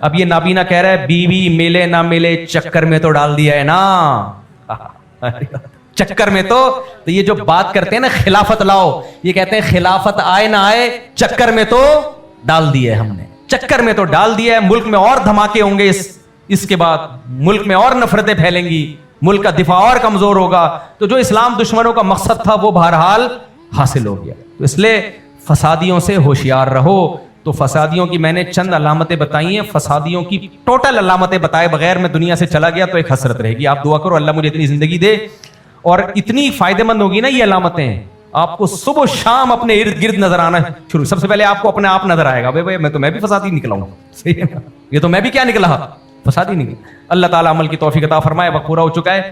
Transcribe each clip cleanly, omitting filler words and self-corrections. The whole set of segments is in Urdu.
اب یہ نابینا کہہ رہا ہے بیوی ملے نہ ملے چکر میں تو ڈال دیا ہے نا, چکر میں تو یہ جو بات کرتے ہیں نا خلافت لاؤ, یہ کہتے ہیں خلافت آئے نہ آئے چکر میں تو ڈال دیا ہے ہم نے, چکر میں تو ڈال دیا ہے. ملک میں اور دھماکے ہوں گے اس کے بعد, ملک میں اور نفرتیں پھیلیں گی, ملک کا دفاع اور کمزور ہوگا. تو جو اسلام دشمنوں کا مقصد تھا وہ بہرحال حاصل ہو گیا. تو اس لیے فسادیوں سے ہوشیار رہو. تو فسادیوں کی میں نے چند علامتیں بتائی ہیں, فسادیوں کی ٹوٹل علامتیں بتائے بغیر میں دنیا سے چلا گیا تو ایک حسرت رہے گی. آپ دعا کرو اللہ مجھے اتنی زندگی دے اور اتنی فائدہ مند ہوگی نا یہ علامتیں, آپ کو صبح و شام اپنے ارد گرد نظر آنا شروع. سب سے پہلے آپ کو اپنے آپ نظر آئے گا بھائی میں بھی فسادی نکلا ہوں, صحیح ہے, یہ تو میں بھی کیا نکلا, فسادی نکلا. اللہ تعالیٰ عمل کی توفیق عطا فرمائے. وقت پورا ہو چکا ہے.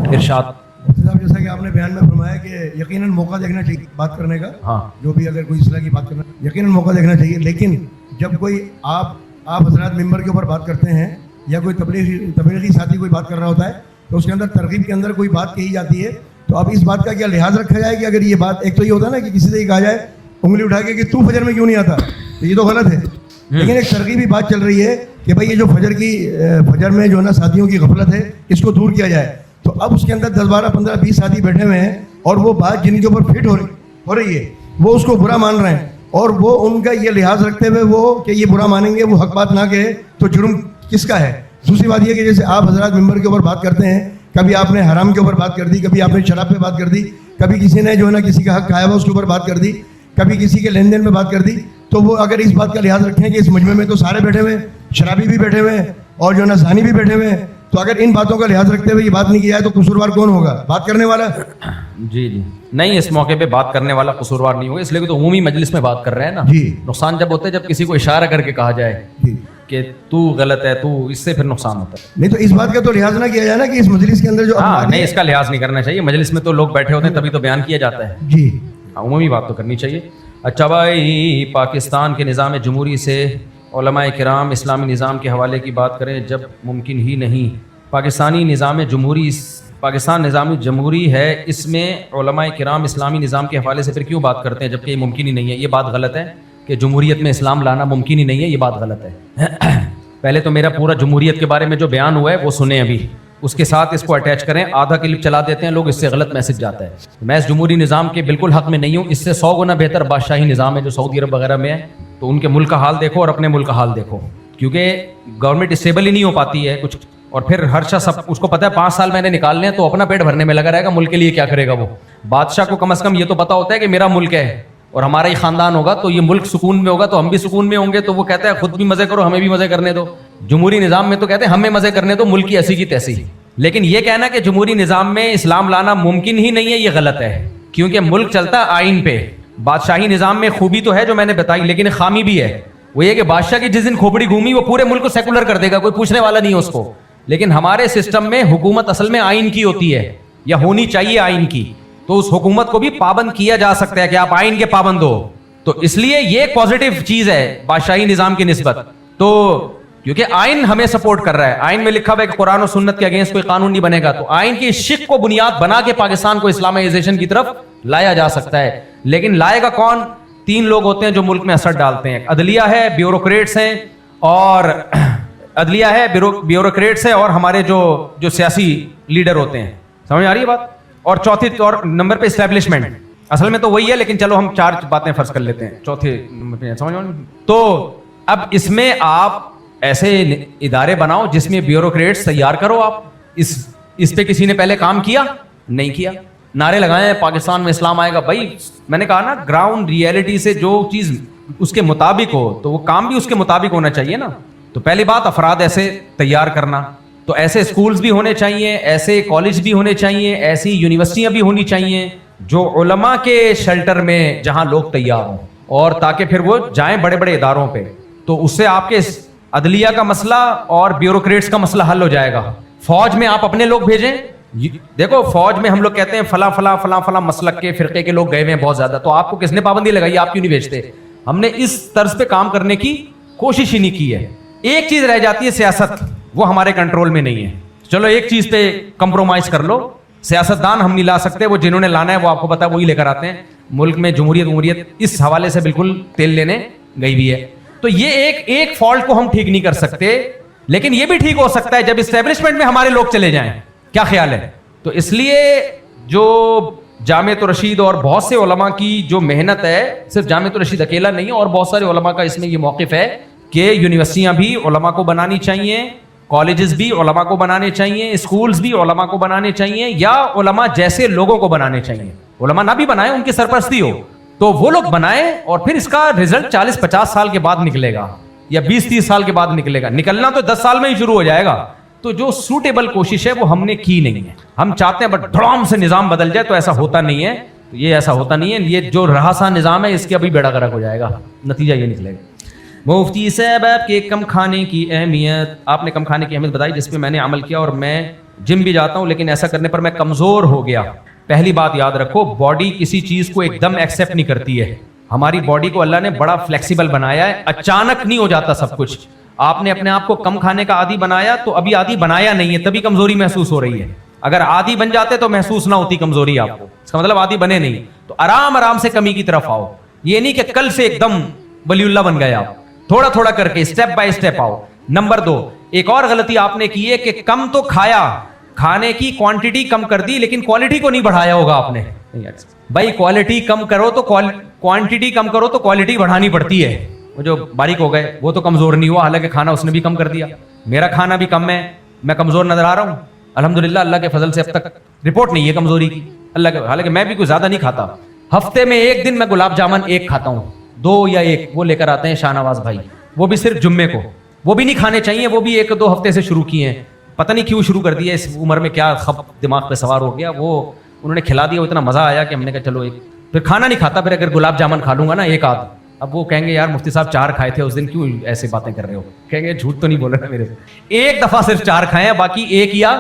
ارشاد. جیسا کہ آپ نے بیان میں فرمایا کہ یقیناً موقع دیکھنا چاہیے بات کرنے کا, ہاں جو بھی اگر کوئی اصلاح کی بات کرنا یقیناً موقع دیکھنا چاہیے. لیکن جب کوئی آپ حضرات ممبر کے اوپر بات کرتے ہیں یا کوئی تبلیغی ساتھی کوئی بات کر رہا ہوتا ہے تو اس کے اندر ترغیب کے اندر کوئی بات کہی جاتی ہے تو اب اس بات کا کیا لحاظ رکھا جائے کہ اگر یہ بات, ایک تو یہ ہوتا ہے نا کہ کسی سے یہ کہا جائے انگلی اٹھا کے کہ تو فجر میں کیوں نہیں آتا, تو یہ تو غلط ہے. لیکن ایک ترغیبی بات چل رہی ہے کہ بھائی یہ جو فجر میں جو ہے نا ساتھیوں کی غفلت ہے اس کو دور کیا جائے. تو اب اس کے اندر 10 12 15 20 ساتھی بیٹھے ہوئے ہیں اور وہ بات جن کے اوپر فٹ ہو رہی ہے وہ اس کو برا مان رہے ہیں, اور وہ ان کا یہ لحاظ رکھتے ہوئے وہ کہ یہ برا مانیں گے, وہ حق بات نہ کہے تو جرم کس کا ہے. دوسری بات یہ کہ جیسے آپ حضرات ممبر کے اوپر بات کرتے ہیں, کبھی آپ نے حرام کے اوپر بات کر دی, کبھی آپ نے شراب پہ بات کر دی, کبھی کسی نے جو ہے نا کسی کا حق کھایا ہوا اس کے اوپر بات کر دی, کبھی کسی کے لین دین میں بات کر دی, تو وہ اگر اس بات کا لحاظ رکھیں کہ اس مجمع میں تو سارے بیٹھے ہوئے ہیں, شرابی بھی بیٹھے ہوئے ہیں اور جو ہے نا زانی بھی بیٹھے ہوئے ہیں, تو اگر ان باتوں کا لحاظ رکھتے ہوئے یہ بات نہیں کی جائے تو قصوروار کون ہوگا؟ بات کرنے والا. جی نہیں, اس موقع پہ بات کرنے والا قصوروار نہیں ہوگا, اس لیے کہ تو عمومی مجلس میں بات کر رہے ہیں نا. جی نقصان جب ہوتا ہے جب کسی کو اشارہ کر کے کہا جائے کہ تو غلط ہے, تو اس سے پھر نقصان ہوتا ہے. نہیں تو اس بات کا تو لحاظ نہ کیا جائے نا کہ اس مجلس کے اندر جو نہیں, اس کا لحاظ نہیں کرنا چاہیے. مجلس میں تو لوگ بیٹھے ہوتے ہیں تبھی تو بیان کیا جاتا ہے. جی عمومی بات تو کرنی چاہیے. اچھا بھائی, پاکستان کے نظام جمہوری سے علماء کرام اسلامی نظام کے حوالے کی بات کریں جب ممکن ہی نہیں. پاکستان نظام جمہوری ہے, اس میں علماء کرام اسلامی نظام کے حوالے سے پھر کیوں بات کرتے ہیں جبکہ یہ ممکن ہی نہیں ہے. یہ بات غلط ہے کہ جمہوریت میں اسلام لانا ممکن ہی نہیں ہے, یہ بات غلط ہے. پہلے تو میرا پورا جمہوریت کے بارے میں جو بیان ہوا ہے وہ سنیں, ابھی اس کے ساتھ اس کو اٹیچ کریں. آدھا کلپ چلا دیتے ہیں لوگ, اس سے غلط میسج جاتا ہے. میں اس جمہوری نظام کے بالکل حق میں نہیں ہوں. اس سے 100 گنا بہتر بادشاہی نظام ہے جو سعودی عرب وغیرہ میں ہے. تو ان کے ملک کا حال دیکھو اور اپنے ملک کا حال دیکھو, کیونکہ گورنمنٹ اسٹیبل ہی نہیں ہو پاتی ہے کچھ, اور پھر ہر شخص اس کو پتا ہے 5 سال میں نے نکالنے ہیں تو اپنا پیٹ بھرنے میں لگا رہے گا, ملک کے لیے کیا کرے گا. وہ بادشاہ کو کم از کم یہ تو پتا ہوتا ہے کہ میرا ملک ہے اور ہمارا ہی خاندان ہوگا تو یہ ملک سکون میں ہوگا تو ہم بھی سکون میں ہوں گے. تو وہ کہتا ہے خود بھی مزے کرو ہمیں بھی مزے کرنے دو. جمہوری نظام میں تو کہتے ہیں ہمیں مزے کرنے دو, ملک کی ایسی کی تیسی. لیکن یہ کہنا کہ جمہوری نظام میں اسلام لانا ممکن ہی نہیں ہے, یہ غلط ہے, کیونکہ ملک چلتا ہے آئین پہ. بادشاہی نظام میں خوبی تو ہے جو میں نے بتائی, لیکن خامی بھی ہے. وہ یہ کہ بادشاہ کی جس دن کھوپڑی گھومی وہ پورے ملک کو سیکولر کر دے گا, کوئی پوچھنے والا نہیں ہے اس کو. لیکن ہمارے سسٹم میں حکومت اصل میں آئین کی ہوتی ہے یا ہونی چاہیے آئین کی, تو اس حکومت کو بھی پابند کیا جا سکتا ہے کہ آپ آئین کے پابند ہو. تو اس لیے یہ ایک پازیٹیو چیز ہے بادشاہی نظام کی نسبت. تو کیونکہ آئین ہمیں سپورٹ کر رہا ہے, آئین میں لکھا ہوا ہے کہ قرآن و سنت کے اگینسٹ کوئی قانون نہیں بنے گا. تو آئین کی شق کو بنیاد بنا کے پاکستان کو اسلامائزیشن کی طرف لایا جا سکتا ہے. لیکن لائے گا کون؟ 3 لوگ ہوتے ہیں جو ملک میں اثر ڈالتے ہیں. عدلیہ ہے, بیوروکریٹس ہیں, اور عدلیہ ہے, بیوروکریٹس ہے, اور ہمارے جو سیاسی لیڈر ہوتے ہیں. سمجھ آ رہی ہے بات؟ اور چوتھی اور نمبر پہ اسٹیبلشمنٹ. اصل میں تو وہی ہے, لیکن چلو ہم 4 باتیں فرض کر لیتے ہیں. چوتھے نمبر پہ سمجھ. تو اب اس میں آپ ایسے ادارے بناؤ جس میں بیوروکریٹس تیار کرو. آپ اس پہ کسی نے پہلے کام کیا نہیں کیا. نعرے لگائے پاکستان میں اسلام آئے گا. بھائی میں نے کہا نا, گراؤنڈ ریئلٹی سے جو چیز اس کے مطابق ہو تو وہ کام بھی اس کے مطابق ہونا چاہیے نا. تو پہلی بات افراد ایسے تیار کرنا. تو ایسے اسکولز بھی ہونے چاہیے, ایسے کالج بھی ہونے چاہیے, ایسی یونیورسٹیاں بھی ہونی چاہیے جو علماء کے شیلٹر میں جہاں لوگ تیار ہوں, اور تاکہ پھر وہ جائیں بڑے بڑے اداروں پہ. تو اس سے آپ کے عدلیہ کا مسئلہ اور بیوروکریٹس کا مسئلہ حل ہو جائے گا. فوج میں آپ اپنے لوگ بھیجیں. دیکھو فوج میں ہم لوگ کہتے ہیں فلاں فلاں فلاں فلاں مسلک کے فرقے کے لوگ گئے ہوئے ہیں بہت زیادہ, تو آپ کو کس نے پابندی لگائی, آپ کیوں نہیں بھیجتے؟ ہم نے اس طرز پہ کام کرنے کی کوشش ہی نہیں کی ہے. ایک چیز رہ جاتی ہے سیاست, وہ ہمارے کنٹرول میں نہیں ہے. چلو ایک چیز پہ کمپرومائز کر لو, سیاستدان ہم نہیں لا سکتے, وہ جنہوں نے لانا ہے وہ آپ کو پتا وہی لے کر آتے ہیں. ملک میں جمہوریت اس حوالے سے بالکل تیل لینے گئی بھی ہے. تو یہ ایک فالٹ کو ہم ٹھیک نہیں کر سکتے, لیکن یہ بھی ٹھیک ہو سکتا ہے جب اسٹیبلشمنٹ میں ہمارے لوگ چلے جائیں. کیا خیال ہے؟ تو اس لیے جو جامعۃ الرشید اور بہت سے علماء کی جو محنت ہے, صرف جامعۃ الرشید اکیلا نہیں ہے, اور بہت سارے علماء کا اس میں یہ موقف ہے کہ یونیورسٹیاں بھی علماء کو بنانی چاہیے, کالجز بھی علماء کو بنانے چاہیے, اسکولز بھی علماء کو بنانے چاہیے, یا علماء جیسے لوگوں کو بنانے چاہیے. علماء نہ بھی بنائیں, ان کی سرپرستی ہو تو وہ لوگ بنائیں, اور پھر اس کا رزلٹ 40-50 سال کے بعد نکلے گا یا 20-30 سال کے بعد نکلے گا. نکلنا تو 10 سال میں ہی شروع ہو جائے گا. تو جو سوٹیبل کوشش ہے وہ ہم نے کی نہیں ہے. ہم چاہتے ہیں بٹ دھڑام سے نظام بدل جائے, تو ایسا ہوتا نہیں ہے. تو یہ ایسا ہوتا نہیں ہے. یہ جو رہا سا نظام ہے اس کے ابھی بیڑا غرق ہو جائے گا, نتیجہ یہ نکلے گا. مفتی صاحب آپ کے کم کھانے کی اہمیت, آپ نے کم کھانے کی اہمیت بتائی جس پہ میں نے عمل کیا, اور میں جم بھی جاتا ہوں لیکن ایسا کرنے پر میں کمزور ہو گیا. پہلی بات یاد رکھو, باڈی کسی چیز کو ایک دم ایکسیپٹ نہیں کرتی ہے. ہماری باڈی کو اللہ نے بڑا فلیکسیبل بنایا ہے, اچانک نہیں ہو جاتا سب کچھ. آپ نے اپنے آپ کو کم کھانے کا عادی بنایا تو ابھی عادی بنایا نہیں ہے, تبھی کمزوری محسوس ہو رہی ہے. اگر عادی بن جاتے تو محسوس نہ ہوتی کمزوری آپ کو, اس کا مطلب عادی بنے نہیں. تو آرام آرام سے کمی کی طرف آؤ. یہ نہیں کہ کل سے ایک دم ولی اللہ بن گئے آپ, تھوڑا تھوڑا کر کے اسٹیپ بائی اسٹیپ آؤ. نمبر 2, ایک اور غلطی آپ نے کی ہے کہ کم تو کھایا, کھانے کی کوانٹٹی کم کر دی لیکن کوالٹی کو نہیں بڑھایا ہوگا آپ نے. بھائی کوالٹی کم کرو تو کوانٹٹی کم کرو تو کوالٹی بڑھانی پڑتی ہے. وہ جو باریک ہو گئے وہ تو کمزور نہیں ہوا, حالانکہ کھانا اس نے بھی کم کر دیا. میرا کھانا بھی کم ہے, میں کمزور نظر آ رہا ہوں الحمدللہ, اللہ کے فضل سے اب تک رپورٹ نہیں ہے کمزوری کی اللہ کے. حالانکہ میں بھی کوئی زیادہ نہیں کھاتا, ہفتے میں ایک دن میں گلاب جامن ایک کھاتا ہوں, 2 یا 1 وہ لے کر آتے ہیں شاہ نواز بھائی, وہ بھی صرف جمعے کو. وہ بھی نہیں کھانے چاہیے, وہ بھی 1-2 ہفتے سے شروع کیے ہیں, پتہ نہیں کیوں شروع کر دیا, اس عمر میں کیا دماغ پہ سوار ہو گیا. وہ انہوں نے کھلا دیا, وہ اتنا مزہ آیا کہ ہم نے کہا چلو ایک. پھر کھانا نہیں کھاتا, پھر اگر گلاب جامن کھا لوں گا نا ایک آدھ, اب وہ کہیں گے یار مفتی صاحب 4 کھائے تھے اس دن, کیوں ایسے باتیں کر رہے ہو. کہیں گے جھوٹ تو نہیں بول رہے میرے سے, ایک دفعہ صرف 4 کھائے ہیں, باقی 1 یا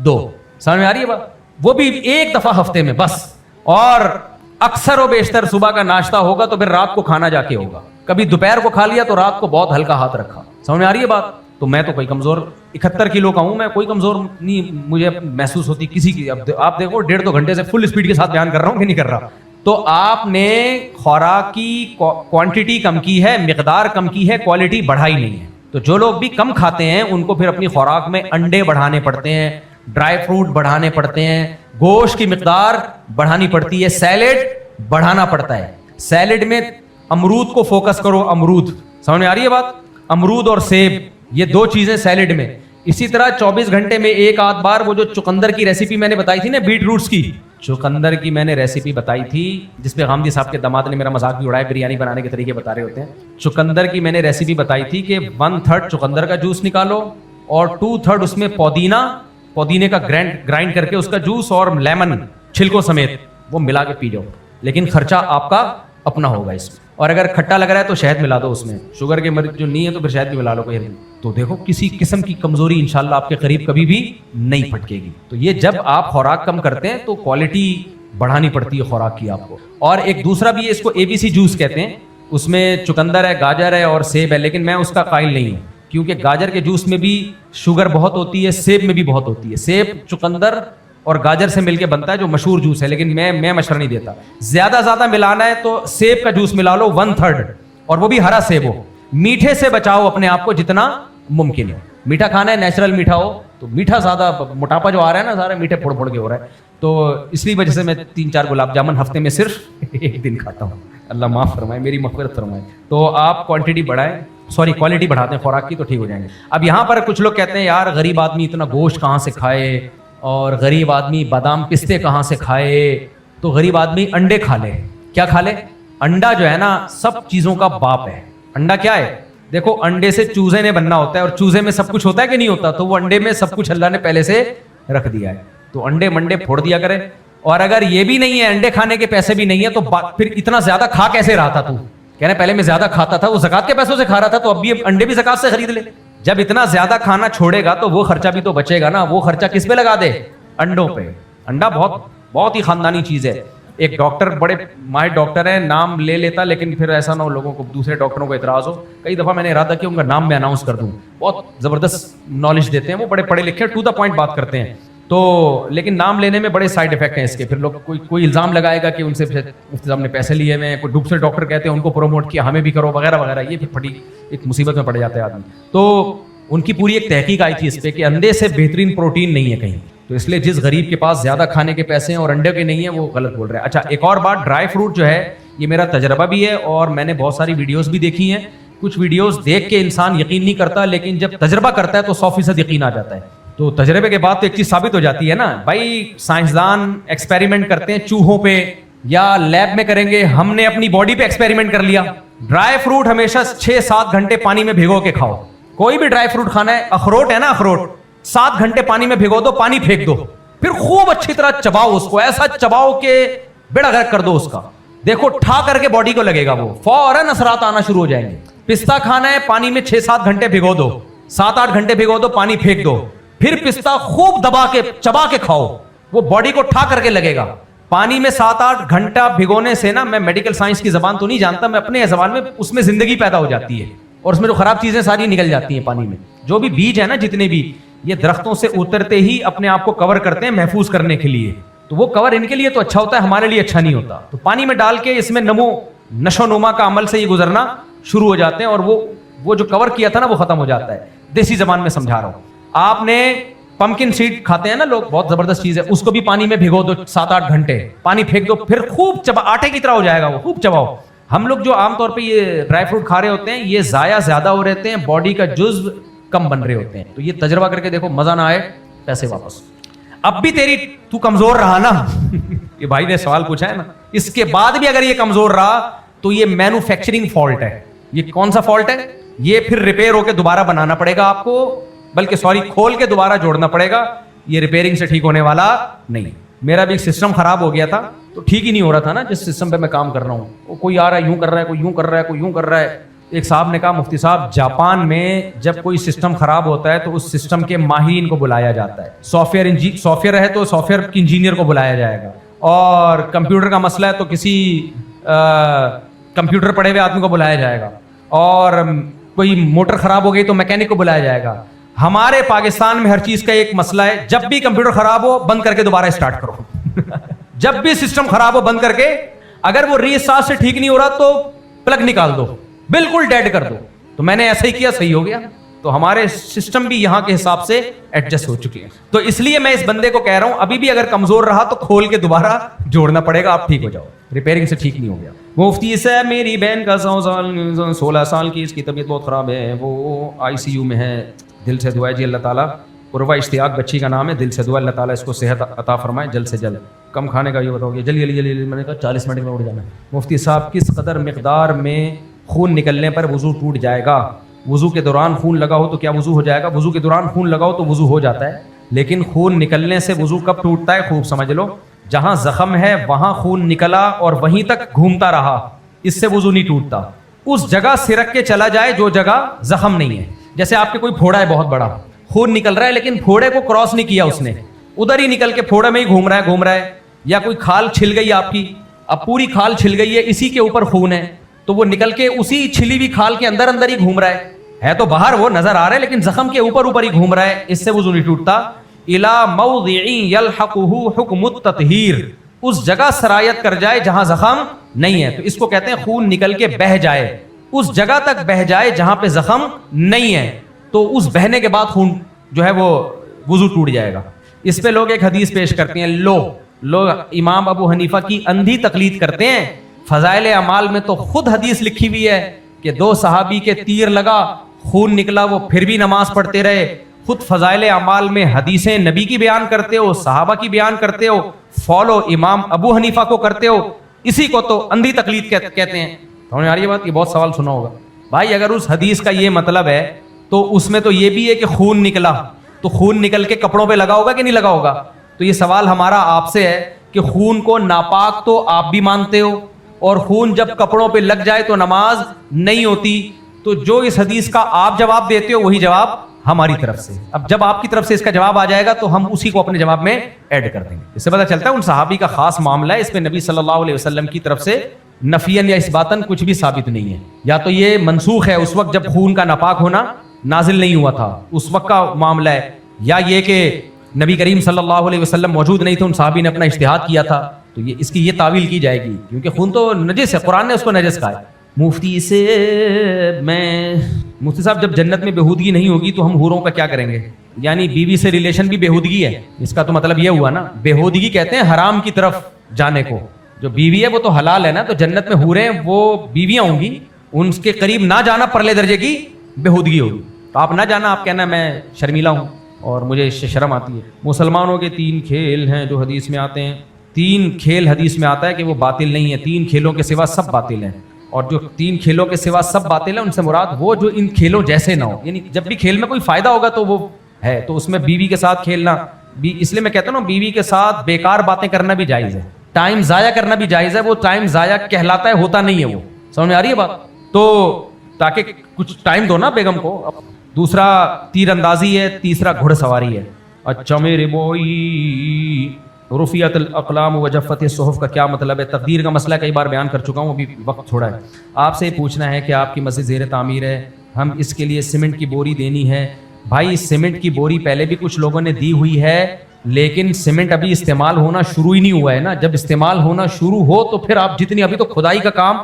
2. سمجھ میں آ رہی ہے بات؟ وہ بھی ایک دفعہ ہفتے میں بس. اور اکثر و بیشتر صبح کا ناشتہ ہوگا تو پھر رات کو کھانا جا کے ہوگا. کبھی دوپہر کو کھا لیا تو رات کو بہت ہلکا ہاتھ رکھا. سمجھ میں آ رہی ہے بات؟ تو میں تو کوئی کمزور 71 کلو کا ہوں, میں کوئی کمزور نہیں مجھے محسوس ہوتی کسی کی. اب آپ دیکھو 1.5-2 گھنٹے سے فل اسپیڈ کے ساتھ بیان کر رہا ہوں کہ نہیں کر رہا. تو آپ نے خوراک کی کوانٹٹی کم کی ہے, مقدار کم کی ہے, کوالٹی بڑھائی نہیں ہے. تو جو لوگ بھی کم کھاتے ہیں ان کو پھر اپنی خوراک میں انڈے بڑھانے پڑتے ہیں, ڈرائی فروٹ بڑھانے پڑتے ہیں, گوشت کی مقدار بڑھانی پڑتی ہے, سیلیڈ بڑھانا پڑتا ہے. سیلیڈ میں امرود کو فوکس کرو, امرود. سمجھ میں آ رہی ہے بات؟ امرود اور سیب, یہ 2 چیزیں سیلیڈ میں. اسی طرح 24 گھنٹے میں ایک آدھ بار وہ جو چقندر کی ریسیپی میں نے بتائی تھی نا, بیٹ روٹس کی, چقندر کی میں نے ریسیپی بتائی تھی جس پہ غامدی صاحب کے داماد نے میرا مذاق بھی اڑایا, بریانی بنانے کے طریقے بتا رہے ہوتے ہیں. چقندر کی میں نے ریسیپی بتائی تھی کہ 1/3 چقندر کا جوس نکالو اور 2/3 اس میں پودینے کا گرائنڈ کر کے اس کا جوس اور لیمن چھلکوں سمیت وہ ملا کے پی جاؤ. لیکن خرچہ آپ کا اپنا ہوگا اس میں, اور اگر کھٹا لگ رہا ہے تو شہد ملا دو اس میں. شوگر کے مریض جو نہیں ہے تو پھر شہد بھی ملا لو کوئی. تو دیکھو کسی قسم کی کمزوری انشاءاللہ آپ کے قریب کبھی بھی نہیں پھٹکے گی. تو یہ جب آپ خوراک کم کرتے ہیں تو کوالٹی بڑھانی پڑتی ہے خوراک کی آپ کو. اور ایک دوسرا بھی ہے, اس کو ABC جوس کہتے ہیں, اس میں چقندر ہے, گاجر ہے اور سیب ہے, لیکن میں اس کا قائل نہیں ہوں کیونکہ گاجر کے جوس میں بھی شوگر بہت ہوتی ہے, سیب میں بھی بہت ہوتی ہے. سیب چقندر اور گاجر سے مل کے بنتا ہے جو مشہور جوس ہے, لیکن میں مشورہ نہیں دیتا. زیادہ ملانا ہے تو سیب کا جوس ملا لو 1/3, اور وہ بھی ہرا سیب ہو. میٹھے سے بچاؤ اپنے آپ کو جتنا ممکن ہے. میٹھا کھانا ہے, نیچرل میٹھا ہو, تو میٹھا زیادہ, موٹاپا جو آ رہا ہے نا سارے میٹھے پھوڑ کے ہو رہا ہے. تو اس لیے وجہ سے میں 3-4 گلاب جامن ہفتے میں صرف 1 دن کھاتا ہوں. اللہ معاف فرمائے, میری مغفرت فرمائے. تو آپ کوانٹٹی بڑھائیں, کوالٹی بڑھاتے ہیں خوراک کی تو ٹھیک ہو جائیں گے. اب یہاں پر کچھ لوگ کہتے ہیں یار غریب آدمی اتنا گوشت کہاں سے کھائے, اور غریب آدمی بادام پستے کہاں سے کھائے. تو غریب آدمی انڈے کھا لے. کیا کھا لے؟ انڈا جو ہے نا سب چیزوں کا باپ ہے. انڈا کیا ہے؟ دیکھو انڈے سے چوزے نے بننا ہوتا ہے, اور چوزے میں سب کچھ ہوتا ہے کہ نہیں ہوتا, تو وہ انڈے میں سب کچھ اللہ نے پہلے سے رکھ دیا ہے. تو انڈے منڈے پھوڑ دیا کرے. اور اگر یہ بھی نہیں ہے, انڈے کھانے کے پیسے بھی نہیں ہے, تو پھر اتنا زیادہ کھا کیسے رہا تھا تو؟ کہنا پہلے میں زیادہ کھاتا تھا, وہ زکات کے پیسوں سے کھا رہا تھا, تو اب بھی انڈے بھی زکات سے خرید لے. جب اتنا زیادہ کھانا چھوڑے گا تو وہ خرچہ بھی تو بچے گا نا. وہ خرچہ کس پہ لگا دے؟ انڈوں پہ. انڈا بہت ہی خاندانی چیز ہے. ایک ڈاکٹر, بڑے ماہر ڈاکٹر ہیں, نام لے لیتا لیکن پھر ایسا نہ ہو لوگوں کو, دوسرے ڈاکٹروں کو اعتراض ہو. کئی دفعہ میں نے ارادہ کیا ان کا نام میں اناؤنس کر دوں. بہت زبردست نالج دیتے ہیں وہ, بڑے پڑھے لکھے, ٹو دا پوائنٹ بات کرتے ہیں. تو لیکن نام لینے میں بڑے سائڈ افیکٹ ہیں اس کے. پھر لوگ کوئی الزام لگائے گا کہ ان سے مفتی صاحب نے پیسے لیے ہوئے ہیں, کوئی دوسرے ڈاکٹر کہتے ہیں ان کو پروموٹ کیا, ہمیں بھی کرو وغیرہ وغیرہ. یہ پھر بڑی ایک مصیبت میں پڑ جاتا ہے آدمی. تو ان کی پوری ایک تحقیق آئی تھی اس پہ کہ انڈے سے بہترین پروٹین نہیں ہے کہیں, تو اس لیے جس غریب کے پاس زیادہ کھانے کے پیسے ہیں اور انڈے کے نہیں ہیں وہ غلط بول رہے ہیں. اچھا ایک اور بات, ڈرائی فروٹ جو ہے یہ میرا تجربہ بھی ہے اور میں نے بہت ساری ویڈیوز بھی دیکھی ہیں. کچھ ویڈیوز دیکھ کے انسان یقین نہیں کرتا, لیکن جب تجربہ کرتا ہے تو 100% یقین آ جاتا ہے. تو تجربے کے بعد تو ایک چیز ثابت ہو جاتی ہے نا بھائی, سائنسدان ایکسپیریمنٹ کرتے ہیں چوہوں پہ یا لیب میں کریں گے, ہم نے اپنی باڈی پہ ایکسپیریمنٹ کر لیا. ڈرائی فروٹ ہمیشہ 6-7 گھنٹے پانی میں بھگو کے کھاؤ. کوئی بھی ڈرائی فروٹ کھانا ہے, اخروٹ ہے نا, اخروٹ 7 گھنٹے پانی میں بھگو دو, پانی پھینک دو, پھر خوب اچھی طرح چباؤ اس کو, ایسا چباؤ کہ بیڑا غرق کر دو اس کا. دیکھو ٹھا کر کے باڈی کو لگے گا, وہ فوراً اثرات آنا شروع ہو جائیں گے. پستہ کھانا ہے, پانی میں 6-7 گھنٹے بھگو دو, 7-8 گھنٹے بھگو دو, پانی پھینک دو, پھر پستہ خوب دبا کے چبا کے کھاؤ, وہ باڈی کو ٹھا کر کے لگے گا. پانی میں 7-8 گھنٹہ بھگونے سے نا, میں میڈیکل سائنس کی زبان تو نہیں جانتا, میں اپنے زبان میں اس میں زندگی پیدا ہو جاتی ہے اور اس میں جو خراب چیزیں ساری نکل جاتی ہیں پانی میں. جو بھی بیج ہے نا, جتنے بھی یہ درختوں سے اترتے ہی اپنے آپ کو کور کرتے ہیں محفوظ کرنے کے لیے, تو وہ کور ان کے لیے تو اچھا ہوتا ہے, ہمارے لیے اچھا نہیں ہوتا. تو پانی میں ڈال کے اس میں نشو نما کا عمل سے یہ گزرنا شروع ہو جاتے ہیں اور وہ جو کور کیا تھا نا وہ ختم ہو جاتا ہے. دیسی زبان میں سمجھا رہا ہوں. آپ نے پمکن سیڈ کھاتے ہیں نا لوگ, بہت زبردست چیز ہے, اس کو بھی پانی میں بھگو دو 7-8 گھنٹے, پانی پھینک دو, پھر خوب چبا, آٹے کی طرح ہو جائے گا وہ, خوب چباؤ. ہم لوگ جو عام طور پہ یہ ڈرائی فروٹ کھا رہے ہوتے ہیں یہ ضائع زیادہ ہو رہتے ہیں, باڈی کا جزو کم بن رہے ہوتے ہیں. تو یہ تجربہ کر کے دیکھو, مزہ نہ آئے پیسے واپس. اب بھی تو کمزور رہا نا یہ بھائی نے سوال پوچھا ہے نا, اس کے بعد بھی اگر یہ کمزور رہا تو یہ مینوفیکچرنگ فالٹ ہے. یہ کون سا فالٹ ہے؟ یہ پھر ریپیئر ہو کے دوبارہ بنانا پڑے گا آپ کو, بلکہ کھول کے دوبارہ جوڑنا پڑے گا. یہ ریپیئرنگ سے ٹھیک ہونے والا نہیں. میرا بھی ایک سسٹم خراب ہو گیا تھا تو ٹھیک ہی نہیں ہو رہا تھا نا جس سسٹم پہ میں کام کر رہا ہوں. کوئی آ رہا ہے یوں کر رہا ہے, کوئی یوں کر رہا ہے, کوئی یوں کر رہا ہے. ایک صاحب نے کہا مفتی صاحب جاپان میں جب کوئی سسٹم خراب ہوتا ہے تو اس سسٹم کے ماہرین کو بلایا جاتا ہے. سافٹ ویئر ہے تو سافٹ ویئر کے انجینئر کو بلایا جائے گا, اور کمپیوٹر کا مسئلہ ہے تو کسی کمپیوٹر پڑھے ہوئے آدمی کو بلایا جائے گا, اور کوئی موٹر خراب ہو گئی تو میکینک کو بلایا جائے گا. ہمارے پاکستان میں ہر چیز کا ایک مسئلہ ہے, جب بھی کمپیوٹر خراب ہو بند کر کے دوبارہ اسٹارٹ کرو جب بھی سسٹم خراب ہو بند کر کے, اگر وہ ری اسٹارٹ سے ٹھیک نہیں ہو رہا تو پلگ نکال دو, بالکل ڈیڈ کر دو. تو میں نے ایسا ہی کیا, صحیح ہو گیا. تو ہمارے سسٹم بھی یہاں کے حساب سے ایڈجسٹ ہو چکے ہیں. تو اس لیے میں اس بندے کو کہہ رہا ہوں ابھی بھی اگر کمزور رہا تو کھول کے دوبارہ جوڑنا پڑے گا, آپ ٹھیک ہو جاؤ. ریپیئرنگ سے ٹھیک نہیں ہو گیا. مفتی صاحب میری بہن کا 16 سال کی, اس کی طبیعت بہت خراب ہے, وہ ICU میں ہے, دل سے دعا ہے جی اللہ تعالیٰ. قربہ اشتیاق بچی کا نام ہے, دل سے دعا اللہ تعالیٰ اس کو صحت عطا فرمائے جلد سے جلد. کم کھانے کا یہ بتاؤ گے, جلدی میں نے کہا 40 منٹ میں اٹھ جانا ہے. مفتی صاحب کس قدر مقدار میں خون نکلنے پر وضو ٹوٹ جائے گا؟ وضو کے دوران خون لگا ہو تو کیا وضو ہو جائے گا؟ وضو کے دوران خون لگاؤ تو وضو ہو جاتا ہے, لیکن خون نکلنے سے وضو کب ٹوٹتا ہے خوب سمجھ لو. جہاں زخم ہے وہاں خون نکلا اور وہیں تک گھومتا رہا, اس سے وضو نہیں ٹوٹتا. اس جگہ سرک کے چلا جائے جو جگہ زخم نہیں ہے. جیسے آپ کے کوئی پھوڑا ہے بہت بڑا, خون نکل رہا ہے لیکن پھوڑے کو کراس نہیں کیا اس نے, ادھر ہی نکل کے پھوڑے میں ہی گھوم رہا ہے. یا کوئی کھال چھل گئی آپ کی, اب پوری کھال چھل گئی ہے, اسی کے اوپر خون ہے, تو وہ نکل کے اسی چھلی ہوئی کھال کے اندر ہی گھوم رہا ہے تو باہر وہ نظر آ رہا ہے لیکن زخم کے اوپر ہی گھوم رہا ہے, اس سے وضو نہیں ٹوٹتا. الا موضع یلحقہ حکم التطہیر, اس جگہ سرایت کر جائے جہاں زخم نہیں ہے, تو اس کو کہتے ہیں خون نکل کے بہہ جائے, اس جگہ تک بہہ جائے جہاں پہ زخم نہیں ہے, تو اس بہنے کے بعد خون جو ہے وہ وضو ٹوٹ جائے گا. اس پہ لوگ ایک حدیث پیش کرتے ہیں, لوگ امام ابو حنیفہ کی اندھی تقلید کرتے ہیں. فضائل اعمال میں تو خود حدیث لکھی ہوئی ہے کہ 2 صحابی کے تیر لگا, خون نکلا, وہ پھر بھی نماز پڑھتے رہے. خود فضائل اعمال میں حدیثیں نبی کی بیان کرتے ہو, صحابہ کی بیان کرتے ہو, فالو امام ابو حنیفہ کو کرتے ہو, اسی کو تو اندھی تقلید کہتے ہیں. سمجھ آ رہی ہے بات؟ یہ بہت سوال سنا ہوگا بھائی, اگر اس حدیث کا یہ مطلب ہے تو اس میں تو یہ بھی ہے کہ خون نکلا, تو خون نکل کے کپڑوں پہ لگا ہوگا کہ نہیں لگا ہوگا؟ تو یہ سوال ہمارا آپ سے ہے کہ خون کو ناپاک تو آپ بھی مانتے ہو, اور خون جب کپڑوں پہ لگ جائے تو نماز نہیں ہوتی, تو جو اس حدیث کا آپ جواب دیتے ہو وہی جواب ہماری طرف سے. اب جب آپ کی طرف سے اس کا جواب آ جائے گا تو ہم اسی کو اپنے جواب میں ایڈ کر دیں گے. اس سے پتہ چلتا ہے ان صحابی کا خاص معاملہ ہے, اس پہ نبی صلی اللہ علیہ وسلم کی طرف سے نفیاً یا اثباتاً کچھ بھی ثابت نہیں ہے. یا تو یہ منسوخ ہے, اس وقت جب خون کا ناپاک ہونا نازل نہیں ہوا تھا اس وقت کا معاملہ ہے, یا یہ کہ نبی کریم صلی اللہ علیہ وسلم موجود نہیں تھے, ان صحابی نے اپنا اجتہاد کیا تھا, تو یہ اس کی یہ تعویل کی جائے گی کیونکہ خون تو نجس ہے, قرآن نے اس کو نجس کہا ہے. مفتی صاحب جب جنت میں بےہودگی نہیں ہوگی تو ہم حوروں کا کیا کریں گے؟ یعنی بیوی سے ریلیشن بھی بےہودگی ہے, اس کا تو مطلب یہ ہوا نا. بےہودگی کہتے ہیں حرام کی طرف جانے کو, جو بیوی ہے وہ تو حلال ہے نا, تو جنت میں حوریں وہ بیویاں ہوں گی, ان کے قریب نہ جانا پرلے درجے کی بےہودگی ہوگی. تو آپ نہ جانا, آپ کہنا میں شرمیلا ہوں اور مجھے اس سے شرم آتی ہے. مسلمانوں کے 3 کھیل ہیں جو حدیث میں آتے ہیں, 3 کھیل حدیث میں آتا ہے کہ وہ باطل نہیں ہے, 3 کھیلوں کے سوا سب باطل ہیں. اور جو 3 کھیلوں کے سوا سب باطل ہیں ان سے مراد وہ جو ان کھیلوں جیسے نہ ہو, یعنی جب بھی کھیل میں کوئی فائدہ ہوگا تو وہ ہے. تو اس میں بیوی کے ساتھ کھیلنا, اس لیے میں کہتا ہوں نا بیوی کے ساتھ بیکار باتیں کرنا بھی جائز ہے, ٹائم ضائع کرنا بھی جائز ہے. وہ ٹائم ضائع کہلاتا ہے, ہوتا نہیں ہے. وہ سمجھ میں آ رہی ہے بات؟ تو تاکہ کچھ ٹائم دو نا بیگم کو. دوسرا تیر اندازی ہے, تیسرا گھڑ سواری ہے. اچھا میرے بوئی, رفیعت الاقلام وجفت الصحف کا کیا مطلب ہے؟ تقدیر کا مسئلہ کئی بار بیان کر چکا ہوں, ابھی وقت تھوڑا ہے. آپ سے پوچھنا ہے کہ آپ کی مسجد زیر تعمیر ہے, ہم اس کے لیے سیمنٹ کی بوری دینی ہے. بھائی سیمنٹ کی بوری پہلے بھی کچھ لوگوں نے دی ہوئی ہے, لیکن سیمنٹ ابھی استعمال ہونا شروع ہی نہیں ہوا ہے نا. جب استعمال ہونا شروع ہو تو پھر آپ جتنی, ابھی تو کھدائی کا کام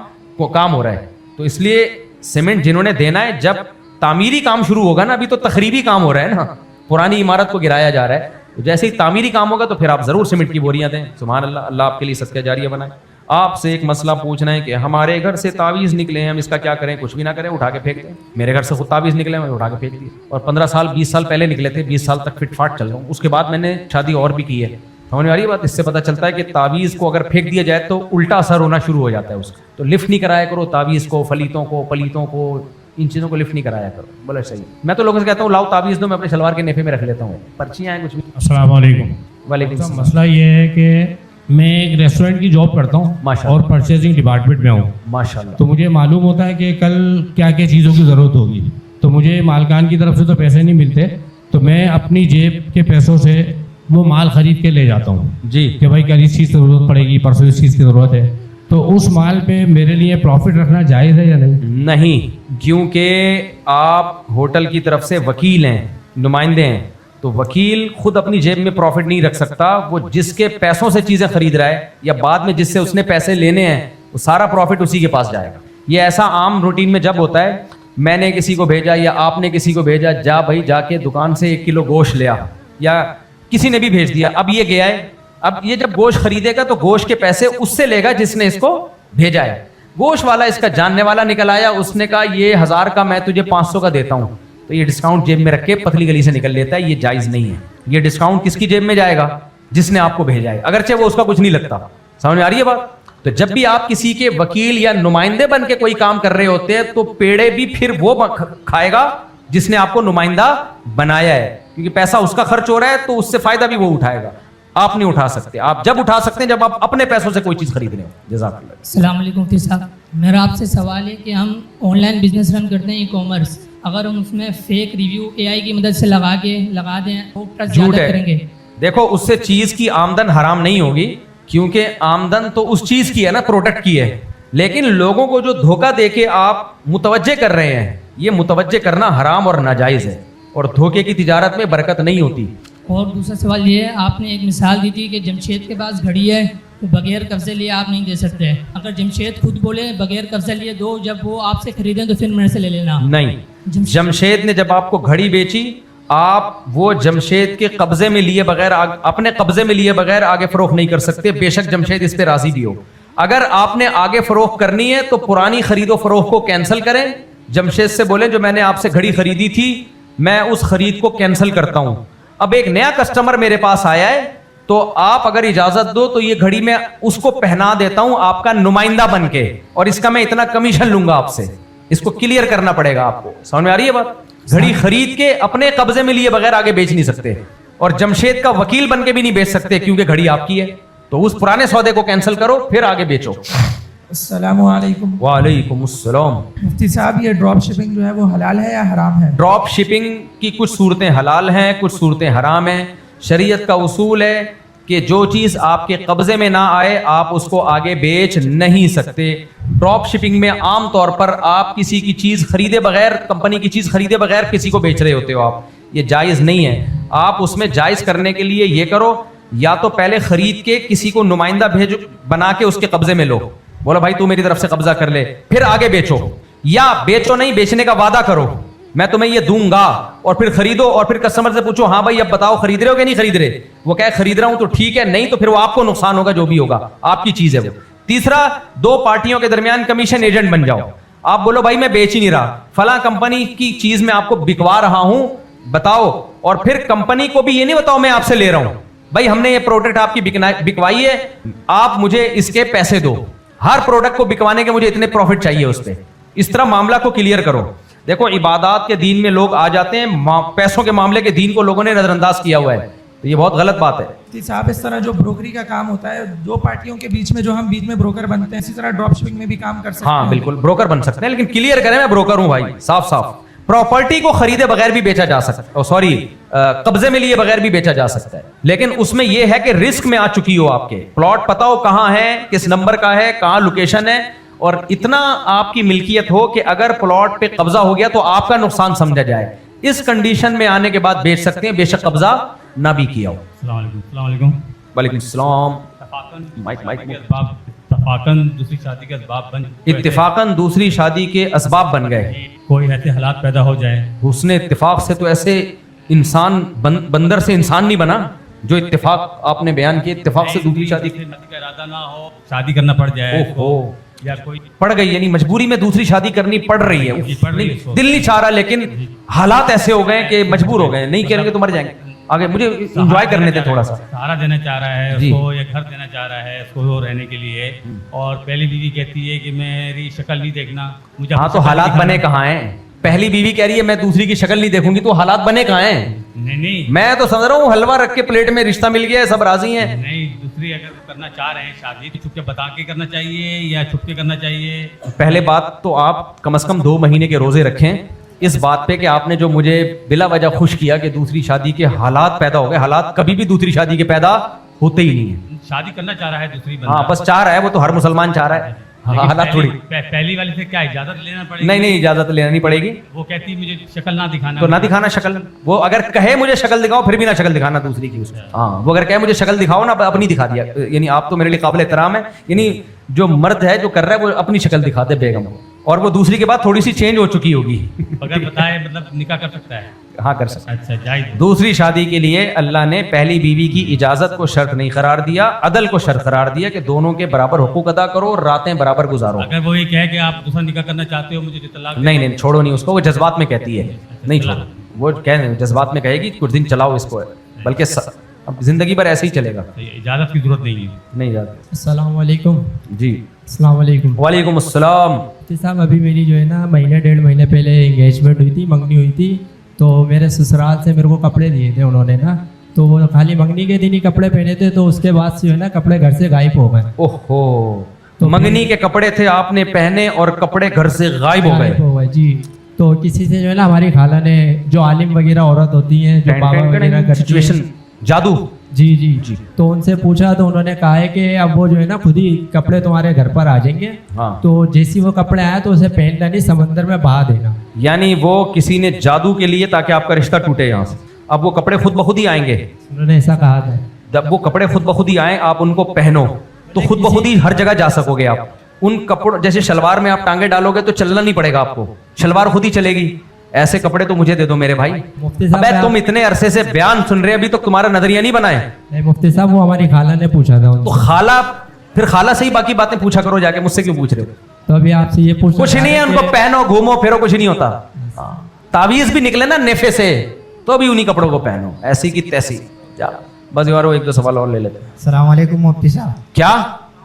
ہو رہا ہے, تو اس لیے سیمنٹ جنہوں نے دینا ہے, جب تعمیری کام شروع ہوگا نا, ابھی تو تخریبی کام ہو رہا ہے نا, پرانی عمارت کو گرایا جا رہا ہے. جیسے ہی تعمیری کام ہوگا تو پھر آپ ضرور سیمنٹ کی بوریاں دیں. سبحان اللہ, اللہ آپ کے لیے صدقہ جاریہ بنائے. آپ سے ایک مسئلہ پوچھنا ہے کہ ہمارے گھر سے تعویذ نکلے ہیں, ہم اس کا کیا کریں؟ کچھ بھی نہ کریں, اٹھا کے پھینک دیں. میرے گھر سے خود تعویذ نکلے ہیں, میں اٹھا کے پھینک دیے. اور 15 سال 20 سال پہلے نکلے تھے, 20 سال تک فٹ فاٹ چل رہا ہوں. اس کے بعد میں نے شادی اور بھی کی ہے. سمجھ میں آ رہی ہے بات؟ اس سے پتہ چلتا ہے کہ تعویذ کو اگر پھینک دیا جائے تو الٹا اثر ہونا شروع ہو جاتا ہے اس کا. تو لفٹ نہیں کرایا کرو تعویذ کو, فلیتوں کو, پلیتوں کو, ان چیزوں کو لفٹ نہیں کرایا کرو. بولے صحیح. میں تو لوگوں سے کہتا ہوں لاؤ تعویذ دو, میں اپنے شلوار کے نیفے میں رکھ لیتا ہوں, پرچیاں ہیں کچھ بھی. السلام علیکم. وعلیکم السلام. مسئلہ یہ ہے کہ میں ایک ریسٹورینٹ کی جاب کرتا ہوں اور پرچیزنگ ڈپارٹمنٹ میں ہوں. ماشاءاللہ. تو مجھے معلوم ہوتا ہے کہ کل کیا کیا چیزوں کی ضرورت ہوگی. تو مجھے مالکان کی طرف سے تو پیسے نہیں ملتے, تو میں اپنی جیب کے پیسوں سے وہ مال خرید کے لے جاتا ہوں جی کہ بھائی کل اس چیز کی ضرورت پڑے گی, پرسوں اس چیز کی ضرورت ہے. تو اس مال پہ میرے لیے پروفٹ رکھنا جائز ہے یا نہیں؟ نہیں, کیونکہ آپ ہوٹل کی طرف سے وکیل ہیں, نمائندے ہیں, تو وکیل خود اپنی جیب میں پروفٹ نہیں رکھ سکتا. وہ جس کے پیسوں سے چیزیں خرید رہا ہے یا بعد میں جس سے اس نے پیسے لینے ہیں, وہ سارا پروفٹ اسی کے پاس جائے گا. یہ ایسا عام روٹین میں جب ہوتا ہے, میں نے کسی کو بھیجا یا آپ نے کسی کو بھیجا, جا بھائی جا کے دکان سے 1 کلو گوشت لیا, یا کسی نے بھی بھیج دیا, اب یہ گیا ہے, اب یہ جب گوشت خریدے گا تو گوشت کے پیسے اس سے لے گا جس نے اس کو بھیجا ہے. گوشت والا اس کا جاننے والا نکل آیا, اس نے کہا یہ 1000 کا میں تجھے 500 کا دیتا ہوں, تو یہ ڈسکاؤنٹ جیب میں رکھ کے پتلی گلی سے نکل لیتا ہے. یہ جائز نہیں ہے. یہ ڈسکاؤنٹ کس کی جیب میں جائے گا؟ جس نے آپ کو بھیجا ہے, اگرچہ وہ اس کا کچھ نہیں لگتا. سمجھ میں آ رہی ہے بات؟ تو جب بھی آپ کسی کے وکیل یا نمائندے بن کے کوئی کام کر رہے ہوتے ہیں تو پیڑے بھی پھر وہ کھائے گا جس نے آپ کو نمائندہ بنایا ہے, کیونکہ پیسہ اس کا خرچ ہو رہا ہے تو اس سے فائدہ بھی وہ اٹھائے گا. آپ نہیں اٹھا سکتے. آپ جب اٹھا سکتے ہیں جب آپ اپنے پیسوں سے کوئی چیز خرید رہے ہو. جزاک اللہ. السلام علیکم مفتی صاحب, میرا آپ سے سوال ہے کہ ہم آن لائن بزنس رن کرتے ہیں, ای کامرس, اگر ہم اس میں فیک ریویو اے آئی کی مدد سے لگا دیں تو جھوٹ ہے. دیکھو اس سے چیز کی آمدن حرام نہیں ہوگی, کیونکہ آمدن تو اس چیز کی ہے نا, پروڈکٹ کی ہے. لیکن لوگوں کو جو دھوکہ دے کے آپ متوجہ کر رہے ہیں, یہ متوجہ کرنا حرام اور ناجائز ہے, اور دھوکے کی تجارت میں برکت نہیں ہوتی. اور دوسرا سوال یہ ہے, آپ نے ایک مثال دی تھی کہ جمشید کے پاس گھڑی ہے تو بغیر قبضے لیے آپ نہیں دے سکتے. اگر جمشید خود بولے بغیر قبضے لیے دو, جب وہ آپ سے خریدیں تو پھر میرے سے لے لینا. نہیں, جمشید نے جب آپ کو گھڑی بیچی, آپ وہ جمشید کے قبضے میں لیے بغیر, اپنے قبضے میں لیے بغیر آگے فروخت نہیں کر سکتے, بے شک جمشید اس پہ راضی بھی ہو. اگر آپ نے آگے فروخت کرنی ہے تو پرانی خرید و فروخت کو کینسل کریں, جمشید سے بولیں جو میں نے آپ سے گھڑی خریدی تھی میں اس خرید کو کینسل کرتا ہوں, اب ایک نیا کسٹمر میرے پاس آیا ہے, تو آپ اگر اجازت دو تو یہ گھڑی میں اس کو پہنا دیتا ہوں آپ کا نمائندہ بن کے, اور اس کا میں اتنا کمیشن لوں گا آپ سے. اس کو کلیئر کرنا پڑے گا آپ کو. سمجھ میں آ رہی ہے بات؟ گھڑی خرید کے اپنے قبضے میں لیے بغیر آگے بیچ نہیں سکتے, اور جمشید کا وکیل بن کے بھی نہیں بیچ سکتے, کیونکہ گھڑی آپ کی ہے. تو اس پرانے سودے کو کینسل کرو پھر آگے بیچو. السلام علیکم. وعلیکم السلام. مفتی صاحب, یہ ڈراپ شپنگ جو ہے وہ حلال ہے یا حرام ہے؟ ڈراپ شپنگ کی کچھ صورتیں حلال ہیں, کچھ صورتیں حرام ہیں. شریعت کا اصول ہے کہ جو چیز آپ کے قبضے میں نہ آئے آپ اس کو آگے بیچ نہیں سکتے. ڈراپ شپنگ میں عام طور پر آپ کسی کی چیز خریدے بغیر, کمپنی کی چیز خریدے بغیر کسی کو بیچ رہے ہوتے ہو آپ, یہ جائز نہیں ہے. آپ اس میں جائز کرنے کے لیے یہ کرو, یا تو پہلے خرید کے کسی کو نمائندہ بھیجو, بنا کے اس کے قبضے میں لو, بولو بھائی تو میری طرف سے قبضہ کر لے, پھر آگے بیچو. یا بیچو نہیں, بیچنے کا وعدہ کرو میں تمہیں یہ دوں گا, اور پھر خریدو, اور پھر کسٹمر سے پوچھو ہاں بھائی اب بتاؤ خرید رہے ہو کہ نہیں خرید رہے, وہ کہے خرید رہا ہوں تو ٹھیک ہے, نہیں تو پھر وہ آپ کو نقصان ہوگا, جو بھی ہوگا آپ کی چیز ہے وہ. تیسرا, دو پارٹیوں کے درمیان کمیشن ایجنٹ بن جاؤ. آپ بولو بھائی میں بیچ ہی نہیں رہا, فلاں کمپنی کی چیز میں آپ کو بکوا رہا ہوں, بتاؤ, اور پھر کمپنی کو بھی یہ نہیں بتاؤ میں آپ سے لے رہا ہوں, بھائی ہم نے یہ پروڈکٹ آپ کی بکوائی ہے, آپ مجھے اس کے پیسے دو, ہر پروڈکٹ کو بکوانے کے مجھے اتنے پروفٹ چاہیے اس پہ. اس طرح معاملہ کو کلیئر کرو. دیکھو عبادات کے دین میں لوگ آ جاتے ہیں, پیسوں کے معاملے کے دین کو لوگوں نے نظر انداز کیا ہوا ہے, تو یہ بہت غلط بات ہے. مفتی صاحب اس طرح جو بروکری کا کام ہوتا ہے دو پارٹیوں کے بیچ میں, جو ہم بیچ میں بروکر بنتے ہیں, اسی طرح ڈراپ شپنگ میں بھی کام کر سکتے ہیں. ہاں بالکل بروکر بن سکتے ہیں, لیکن کلیئر کریں میں بروکر ہوں بھائی, صاف صاف. پراپرٹی کو خریدے بغیر بھی بیچا جا سکتا ہے, سوری قبضے میں لیے بغیر بھی بیچا جا سکتا ہے, لیکن اس میں یہ ہے کہ رسک میں آ چکی ہو, آپ کے پلاٹ پتا ہو کہاں ہے, کس نمبر کا ہے, کہاں لوکیشن ہے, اور اتنا آپ کی ملکیت ہو کہ اگر پلاٹ پہ قبضہ ہو گیا تو آپ کا نقصان سمجھا جائے. اس کنڈیشن میں آنے کے بعد بیچ سکتے ہیں, بے شک قبضہ نہ بھی کیا ہو. السلام علیکم. السلام علیکم. وعلیکم السلام. اتفاقاً دوسری شادی کے اسباب بن اتفاقاً دوسری شادی کے اسباب بن گئے, کوئی ایسے حالات پیدا ہو جائے. حسن اتفاق سے تو ایسے انسان بندر سے انسان نہیں بنا جو اتفاق آپ نے بیان کیا, اتفاق سے دوسری شادی کا ارادہ نہ ہو, شادی کرنا پڑ جائے, یا کوئی پڑ گئی, یعنی مجبوری میں دوسری شادی کرنی پڑ رہی ہے, دل نہیں چاہ رہا لیکن حالات ایسے ہو گئے کہ مجبور ہو گئے, نہیں کریں گے تو مر جائیں گے. آگے مجھے انجوائے کرنے دیں تھوڑا سا. سہارا دینا چاہ رہا ہے, اس کو ایک گھر دینا چاہ رہا ہے اس کو رہنے کے لیے, اور پہلی بیوی کہتی ہے کہ میری شکل نہیں دیکھنا مجھے. ہاں تو حالات بنے کہاں ہیں, پہلی بیوی کہہ رہی ہے میں دوسری کی شکل نہیں دیکھوں گی, تو حالات بنے کہاں ہیں؟ نہیں میں تو سمجھ رہا ہوں حلوہ رکھ کے پلیٹ میں رشتہ مل گیا ہے, سب راضی ہیں. نہیں, دوسری اگر کرنا چاہ رہے ہیں شادی تو چھپ کے بتا کے کرنا چاہیے یا چھپ کے کرنا چاہیے؟ پہلے بات تو آپ کم از کم 2 مہینے کے روزے رکھیں اس بات پہ کہ آپ نے جو مجھے بلا وجہ خوش کیا کہ دوسری شادی کے حالات پیدا ہو گئے. حالات کبھی بھی دوسری شادی کے پیدا ہوتے ہی نہیں ہیں. شادی کرنا چاہ رہا ہے دوسری بندہ, ہاں بس چاہ رہا ہے, وہ تو ہر مسلمان چاہ رہا ہے. حالات تھوڑی, پہلی والی سے کیا اجازت لینا پڑے گی؟ نہیں اجازت لینا نہیں پڑے گی. وہ کہتی مجھے شکل نہ دکھانا, تو نہ دکھانا شکل. وہ اگر کہے مجھے شکل دکھاؤ پھر بھی نہ شکل دکھانا دوسری کی. ہاں وہ اگر کہے مجھے شکل دکھاؤ نا, اپنی دکھا دیا, یعنی آپ تو میرے لیے قابل احترام ہے. یعنی جو مرد ہے جو کر رہا ہے وہ اپنی شکل دکھا دے بیگم کو, اور وہ دوسری کے بعد تھوڑی سی چینج ہو چکی ہوگی. اگر بتائے مطلب نکاح کر سکتا ہے؟ ہاں کر سکتا ہے. اچھا جائز. دوسری شادی کے لیے اللہ نے پہلی بیوی کی اجازت کو شرط نہیں قرار دیا, عدل کو شرط قرار دیا کہ دونوں کے برابر حقوق ادا کرو اور راتیں برابر گزارو. اگر وہ یہ کہے کہ آپ دوسرا نکاح کرنا چاہتے ہو مجھے طلاق, نہیں چھوڑو نہیں اس کو, وہ جذبات میں کہتی ہے, نہیں چھوڑو, وہ جذبات میں کہے گی کچھ دن چلاؤ اس کو, بلکہ اب زندگی بھر ایسے ہی چلے گا. اجازت کی ضرورت نہیں ہے. نہیں اجازت. السلام علیکم. جی السلام علیکم. وعلیکم السلام. مفتی صاحب ابھی میری جو ہے نا مہینے 1.5 مہینے پہلے انگیجمنٹ ہوئی تھی, منگنی ہوئی تھی, تو میرے سسرال سے میرے کو کپڑے دیے تھے انہوں نے نا, تو وہ خالی منگنی کے دن ہی کپڑے پہنے تھے, تو اس کے بعد سے جو ہے نا کپڑے گھر سے غائب ہو گئے. اوہو, تو منگنی کے کپڑے تھے آپ نے پہنے اور کپڑے گھر سے غائب ہو گئے. جی, تو کسی سے جو ہے نا ہماری خالہ نے, جو عالم وغیرہ عورت ہوتی ہیں جو بابا وغیرہ کرتی ہیں, جادو, جی, تو ان سے پوچھا تو انہوں نے کہا ہے کہ اب وہ جو ہے نا خود ہی کپڑے تمہارے گھر پر آ جائیں گے, تو جیسی وہ کپڑے آئے تو اسے پہننا نہیں, سمندر میں بہا دینا. یعنی وہ کسی نے جادو کے لیے تاکہ آپ کا رشتہ ٹوٹے یہاں سے. اب وہ کپڑے خود بخود ہی آئیں گے, انہوں نے ایسا کہا تھا. جب وہ کپڑے خود بخود ہی آئیں آپ ان کو پہنو تو خود بخود ہی ہر جگہ جا سکو گے آپ. ان کپڑوں جیسے شلوار میں آپ ٹانگیں ڈالو گے تو چلنا نہیں پڑے گا آپ کو, شلوار خود ہی چلے گی. ایسے کپڑے تو مجھے دے دو میرے بھائی. مفتی صاحب ابے تم اتنے عرصے سے بیان سن رہے, ابھی تو تمہارا نظریہ نہیں بنا ہے. نہیں مفتی صاحب, وہ ہماری خالہ نے پوچھا تھا. تو خالہ, پھر خالہ سے ہی باقی باتیں پوچھا کرو جا کے, مجھ سے کیوں پوچھ رہے ہو؟ تو ابھی آپ سے یہ پوچھ, کچھ نہیں ہے, ان کو پہنو گھومو پھرو, کچھ نہیں ہوتا. تعویذ بھی نکلے نا نیفے سے تو بھی انہی کپڑوں کو پہنو, ایسی کی تیسی. بس یار وہ 1-2 سوال اور لے لیتے. السلام علیکم مفتی صاحب. کیا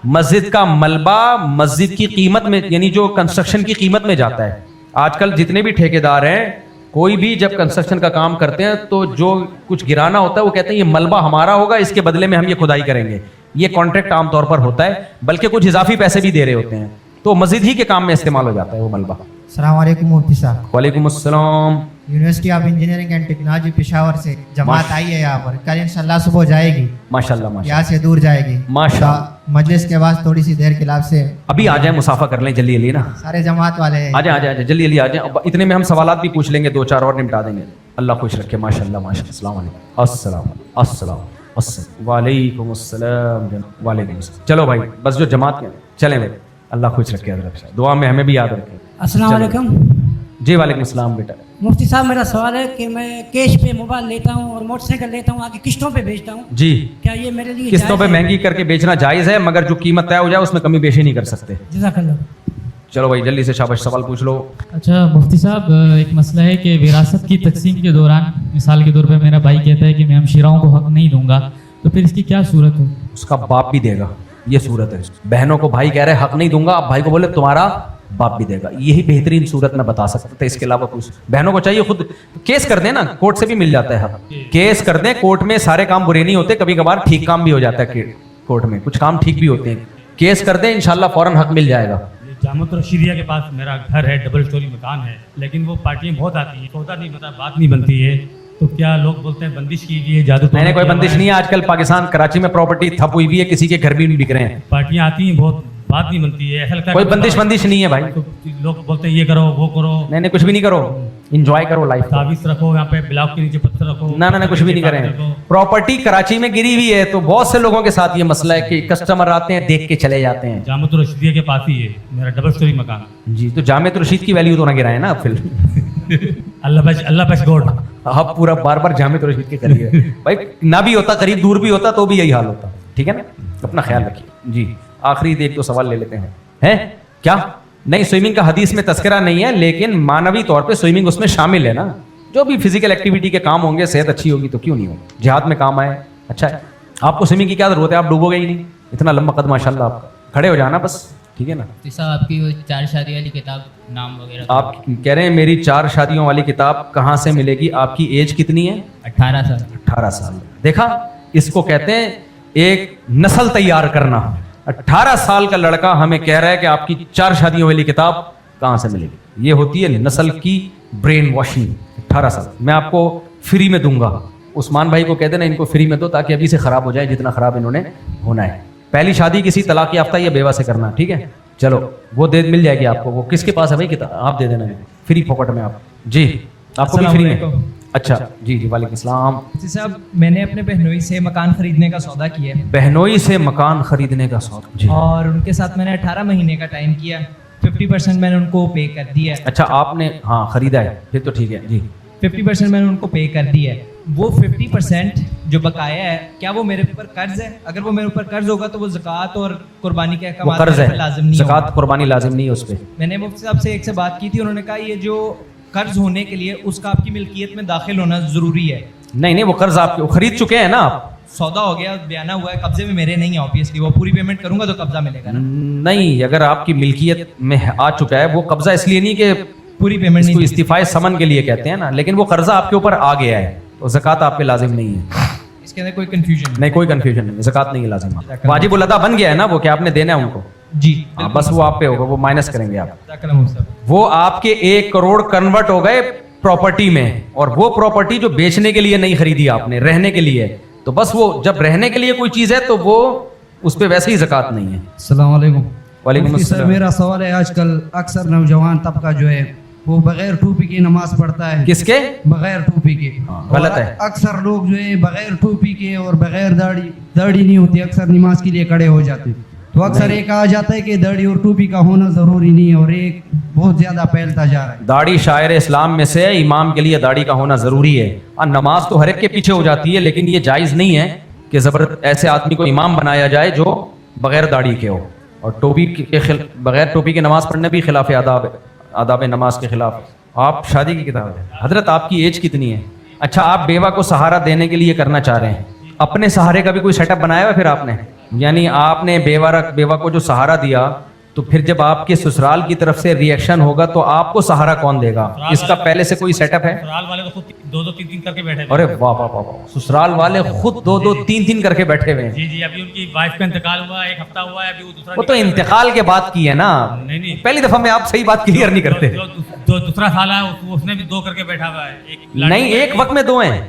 مسجد کا ملبہ مسجد کی قیمت میں, یعنی جو کنسٹرکشن کی قیمت میں جاتا ہے. آج کل جتنے بھی ٹھیکیدار ہیں, کوئی بھی جب کنسٹرکشن کا کام کرتے ہیں تو جو کچھ گرانا ہوتا ہے وہ کہتے ہیں یہ ملبہ ہمارا ہوگا, اس کے بدلے میں ہم یہ کھدائی کریں گے. یہ کانٹریکٹ عام طور پر ہوتا ہے, بلکہ کچھ اضافی پیسے بھی دے رہے ہوتے ہیں, تو مسجد ہی کے کام میں استعمال ہو جاتا ہے وہ ملبہ. السلام علیکم مفتی صاحب. وعلیکم السلام. University of engineering and technology Peshawar سے جماعت آئی ہے یہاں پر, کل انشاءاللہ صبح جائے گی. ماشاءاللہ یہاں سے دور جائے گی ماشاءاللہ. مجلس کے بعد تھوڑی سی دیر کے لاب سے ابھی آ جائیں, مسافہ کر لیں جلدی نا, سارے جماعت والے آ جائیں جلدی آ جائیں. اتنے میں ہم سوالات بھی پوچھ لیں گے, 2-4 اور نمٹا دیں گے. اللہ خوش رکھے. ماشاء اللہ ماشاء اللہ. السلام علیکم. السلام وعلیکم السلام. وعلیکم السلام. چلو بھائی بس جو جماعت کے چلیں بھائی, اللہ خوش رکھے حضرت صاحب, دعا میں ہمیں بھی یاد رکھے. السلام علیکم. جی وعلیکم السلام بیٹا. مفتی صاحب میرا سوال ہے کہ میں کیش پہ موبائل لیتا ہوں اور موٹر سائیکل لیتا ہوں, آگے قسطوں پہ بیچتا ہوں, جی کیا یہ میرے لیے قسطوں پہ مہنگی کر کے بیچنا جائز ہے, مگر جو قیمت طے ہو جائے اس میں کمی بیشی نہیں کر سکتے. جزاک اللہ. چلو بھائی جلدی سے شاباش سوال پوچھ لو. اچھا مفتی صاحب, ایک مسئلہ ہے کہ وراثت کی تقسیم کے دوران مثال کے طور پہ میرا بھائی کہتا ہے کہ میں ہمشیراؤں کو حق نہیں دوں گا, تو پھر اس کی کیا صورت ہو؟ اس کا باپ بھی دے گا, یہ صورت ہے. بہنوں کو بھائی کہہ رہے حق نہیں دوں گا, اب بھائی کو بولے تمہارا باپ بھی دے گا. یہی بہترین صورت میں بتا سکتا تھا, اس کے علاوہ کچھ بہنوں کو چاہیے خود کیس کر دیں نا, کورٹ سے بھی مل جاتا ہے حق. کیس کر دیں کورٹ میں, سارے کام برے نہیں ہوتے, کبھی کبھار ٹھیک کام بھی ہو جاتا ہے کورٹ میں, کچھ کام ٹھیک بھی ہوتے ہیں. کیس کر دیں انشاءاللہ فوراً حق مل جائے گا. جامعۃ الرشیدیہ کے پاس میرا گھر ہے, ڈبل اسٹوری مکان ہے, لیکن وہ پارٹیاں بہت آتی ہیں, سودا نہیں بنتا, بات نہیں بنتی ہے, تو کیا لوگ بولتے ہیں بندش کیجیے, جادو میں نے کوئی بندش نہیں ہے. آج کل پاکستان کراچی میں پراپرٹی تھپ ہوئی بھی ہے, کسی کے گھر بھی بک رہے ہیں, پارٹیاں آتی ہیں بہت, بات نہیں بنتی ہے, ایسا لگتا ہے کوئی بندش نہیں ہے بھائی. تو لوگ بولتے ہیں یہ کرو وہ کرو, نہیں کچھ بھی نہیں کرو, انجوائے کرو لائف. تعویذ رکھو یہاں پہ, بلاک کے نیچے پتھر رکھو, نہ کچھ بھی نہیں کریں. پراپرٹی کراچی میں گری ہوئی ہے, تو بہت سے لوگوں کے ساتھ یہ مسئلہ ہے کہ کسٹمر آتے ہیں دیکھ کے چلے جاتے ہیں. جامعۃ الرشیدیہ کے پاس ہی ہے میرا ڈبل اسٹوری مکان. جی تو جامعۃ الرشید کی ویلیو تو نہ گرائے نا پھر. اللہ بچ گوڈ. آپ پورا بار بار جامعۃ الرشید کے قریب ہے بھائی, نہ بھی ہوتا قریب, دور بھی ہوتا تو بھی یہی حال ہوتا. ٹھیک ہے نا, اپنا خیال رکھیے. جی آخری ایک دو سوال لے لیتے ہیں. کیا نہیں, سوئمنگ کا حدیث میں تذکرہ نہیں ہے, لیکن مانوی طور پہ سوئمنگ اس میں شامل ہے نا. جو بھی فزیکل ایکٹیویٹی کے کام ہوں گے, صحت اچھی ہوگی تو کیوں نہیں ہوگی, جہاد میں کام آئے. اچھا ہے, آپ کو سوئمنگ کی کیا ضرورت ہے, آپ ڈوبو گے ہی نہیں, اتنا لمبا قد ماشاء اللہ آپ کا, کھڑے ہو جانا بس. ٹھیک ہے نا. صاحب آپ کی وہ 4 شادی والی کتاب نام وغیرہ آپ کہہ رہے ہیں میری 4 شادیوں والی کتاب کہاں سے ملے گی, آپ کی ایج کتنی ہے؟ 18 سال. 18 سال. دیکھا, اس کو کہتے ہیں ایک نسل تیار کرنا. 18 سال کا لڑکا ہمیں کہہ رہا ہے کہ آپ کی 4 شادیوں والی کتاب کہاں سے ملے گی. یہ ہوتی ہے نسل کی برین واشنگ. 18 سال میں آپ کو فری میں دوں گا. عثمان بھائی کو کہہ دینا ان کو فری میں دو, تاکہ ابھی سے خراب ہو جائے جتنا خراب انہوں نے ہونا ہے. پہلی شادی کسی طلاق یافتہ یا بیوہ سے کرنا. ٹھیک ہے, چلو وہ مل جائے گی آپ کو. وہ کس کے پاس ہے بھائی کتاب, آپ دے دینا فری پاکٹ میں. آپ جی آپ کو بھی فری میں. اچھا جی وعلیکم السلام. صاحب میں نے اپنے بہنوئی سے مکان خریدنے کا سودا کیا ہے. بہنوئی سے مکان خریدنے کا سودا, جی. اور ان کے ساتھ میں نے 18 مہینے کا ٹائم کیا, 50% میں نے ان کو پے کر دیا ہے. اچھا آپ نے ہاں خریدا ہے, پھر تو ٹھیک ہے. جی 50% میں نے ان کو پے کر دیا ہے. وہ 50% جو بقایا ہے, کیا وہ میرے اوپر قرض ہے؟ اگر وہ میرے اوپر قرض ہوگا تو وہ زکوٰۃ اور قربانی کے احکامات قرض ہے, لازم نہیں, زکوٰۃ قربانی لازم نہیں ہے اس پہ. میں نے مفتی صاحب سے ایک سے بات کی تھی, انہوں نے کہا یہ جو قرض ہونے کے لیے اس کا آپ کی ملکیت میں داخل ہونا ضروری ہے. نہیں وہ قرض آپ خرید چکے ہیں نا, آپ سودا ہو گیا, بیانہ ہوا ہے, قبضے میں میرے نہیں ہے, آبویسلی وہ پوری پیمنٹ کروں گا تو قبضہ ملے گا نا. نہیں, اگر آپ کی ملکیت میں آ چکا ہے, وہ قبضہ اس لیے نہیں کہ پوری پیمنٹ نہیں, استعفائے سمن کے لیے کہتے ہیں نا, لیکن وہ قرضہ آپ کے اوپر آ گیا ہے, تو زکوٰۃ آپ پہ لازم نہیں ہے. اس کے اندر کوئی کنفیوژن نہیں, کوئی کنفیوژن نہیں, زکوٰۃ نہیں لازم. واجب الادا بن گیا ہے نا وہ, کہ آپ نے دینا ہے ان کو. جی بس وہ آپ پہ ہوگا, وہ مائنس کریں گے آپ. صاحب وہ آپ کے 1 کروڑ کنورٹ ہو گئے پراپرٹی میں, اور وہ پراپرٹی جو بیچنے کے لیے نہیں خریدی آپ نے, رہنے کے لیے, تو بس وہ جب رہنے کے لیے کوئی چیز ہے تو وہ اس پہ ویسے ہی زکوٰۃ نہیں ہے. السلام علیکم. وعلیکم السلام. میرا سوال ہے, آج کل اکثر نوجوان طبقہ جو ہے وہ بغیر ٹوپی کی نماز پڑھتا ہے. کس کے؟ بغیر ٹوپی کے. غلط ہے. اکثر لوگ جو ہے بغیر ٹوپی کے اور بغیر داڑھی نہیں ہوتی, اکثر نماز کے لیے کھڑے ہو جاتے. تو اکثر یہ کہا جاتا ہے کہ داڑھی اور ٹوپی کا ہونا ضروری نہیں ہے, اور ایک بہت زیادہ پھیلتا جا رہا ہے. داڑھی شاعر اسلام میں سے, امام کے لیے داڑھی کا ہونا ضروری ہے. نماز تو ہر ایک کے پیچھے ہو جاتی ہے, لیکن یہ جائز نہیں ہے کہ زبردست ایسے آدمی کو امام بنایا جائے جو بغیر داڑھی کے ہو. اور ٹوپی کے بغیر ٹوپی کی نماز پڑھنا بھی خلاف آداب نماز کے خلاف. آپ شادی کی کتاب ہے حضرت, آپ کی ایج کتنی ہے؟ اچھا آپ بیوہ کو سہارا دینے کے لیے کرنا چاہ رہے ہیں, اپنے سہارے کا بھی کوئی سیٹ اپ بنایا ہوا پھر آپ نے؟ یعنی آپ نے بیوہ کو جو سہارا دیا, تو پھر جب آپ کے سسرال کی طرف سے ری ایکشن ہوگا تو آپ کو سہارا کون دے گا؟ اس کا پہلے سے کوئی سیٹ اپ ہے؟ سسرال والے تو خود 2-3 کر کے بیٹھے. ارے واہ واہ واہ, سسرال والے خود 2-3 کر کے بیٹھے ہوئے ہیں. جی ابھی ان کی وائف کا انتقال ہوا, 1 ہفتہ ہوا ہے, ابھی وہ دوسرا. وہ تو انتقال کے بعد کی ہے نا, پہلی دفعہ میں آپ صحیح بات کلیئر نہیں کرتے. دوسرا سال ہے, اس نے بھی 2 کر کے بیٹھا ہوا ہے. نہیں, ایک وقت میں 2 ہیں.